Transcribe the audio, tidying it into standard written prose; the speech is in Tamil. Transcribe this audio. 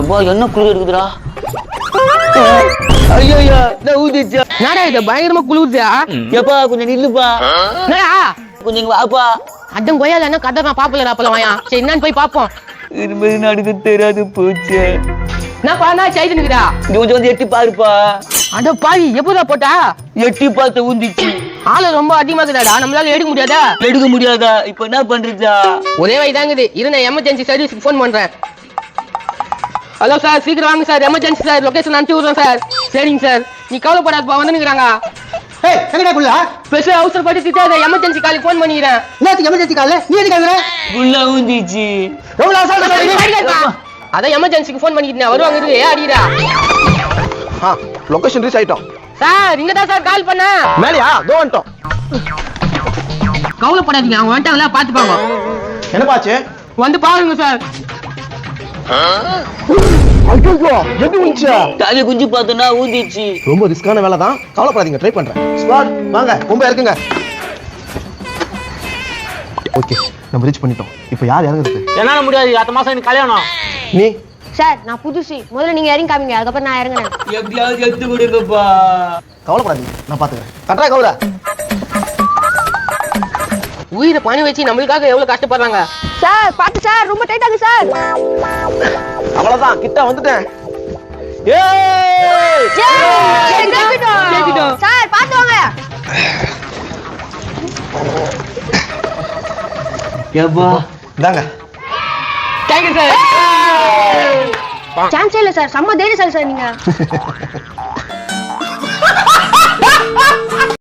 எப்பா என்ன குளிர் இருக்குதுடா. ஐயோ நான் ஊதிச்சா. என்னடா இது பயங்கரமா குளிர்ச்சியா? எப்பா கொஞ்சம் நில்லுப்பா. கொஞ்சம் இங்க வாப்பா. அடம் கொய்யால என்ன கதை நான் பாப்பல அப்பல வாயா. சரி என்னன்னு போய் பாப்போம். இனிமேல் நடக்க தெரியாது போச்சு. என்னப்பா நான் செய்து நிக்கிறா. கொஞ்சம் வந்து எட்டி பாருப்பா. அட பாவி எப்படா போட்டா? எட்டி பார்த்து ஊந்திச்சு. ஆளு ரொம்ப அதிகமா இருக்குதாடா, நம்மளால எடுக்க முடியாதா? எடுக்க முடியாதா? இப்ப என்ன பண்றதா? ஒரே வழிதாங்குது. இரு நான் எமர்ஜென்சி சர்வீஸ்க்கு ஃபோன் பண்றேன். ஹலோ சார், சீக்கிரம் வாங்க சார், எமர்ஜென்சி சார், லொகேஷன் அனுப்பிச்சு விடுறேன் சார். சரிங்க சார், நீ கவலைப்படாதப்பா, வந்து நிக்கிறாங்க. ஏய் என்னடா புள்ள? ஸ்பெஷல் அவசரப்பட்டு திட்டாத, எமர்ஜென்சி காலுக்கு ஃபோன் பண்ணிக்கிறேன். என்னத்துக்கு எமர்ஜென்சி கால்ல நீ எதுக்கு கால்ல? புள்ள ஊந்திச்சு. எவ்வளவு அவசரம்? அதான் எமர்ஜென்சிக்கு ஃபோன் பண்ணிக்கிட்டேன், வருவாங்க இரு. ஏ அடிடா. லொகேஷன் ரீச் ஆயிட்டோம் சார். இங்க தான் சார் கால் பண்ண. மேலையா தோ வந்துட்டோம். கவலைப்படாதீங்க, அவங்க வந்துட்டாங்களா பாத்துப்பாங்க. என்ன பாச்சு? வந்து பாருங்க சார். ஐயோ எப்படி வந்துச்சா? காலை குஞ்சு பார்த்தோன்னா ஊந்திச்சு. ரொம்ப ரிஸ்கான வேலை தான், கவலைப்படாதீங்க, ட்ரை பண்றேன். ஸ்குவாட் வாங்க, ரொம்ப இருக்குங்க. ஓகே நம்ம ரீச் பண்ணிட்டோம். இப்போ யார் இறங்குறது? என்னால முடியாது, அடுத்த மாசம் எனக்கு கல்யாணம். நீ சார் நான் புதுசு, முதல்ல நீங்க இறங்கி காமிங்க, அதுக்கப்புறம் நான் இறங்குறேன். எப்படியாவது எடுத்து கொடுங்கப்பா. கவலைப்படாதீங்க, நான் பாத்துக்கிறேன். கட்டா கவுல உயிரை பணி வச்சு நம்மளுக்காக எவ்வளவு கஷ்டப்படுறாங்க. சார் பாத்து சார், ரொம்ப டைட் ஆகுது சார். அவ்வளவுதான், கிட்ட வந்துட்டேன். ஜெயிச்சிட்டோம். சார் பாத்து வாங்க. எப்பா இந்தாங்க. Thank you sir. சான்ஸே இல்ல சார், செம்ம தைரியசாலி சார் நீங்க.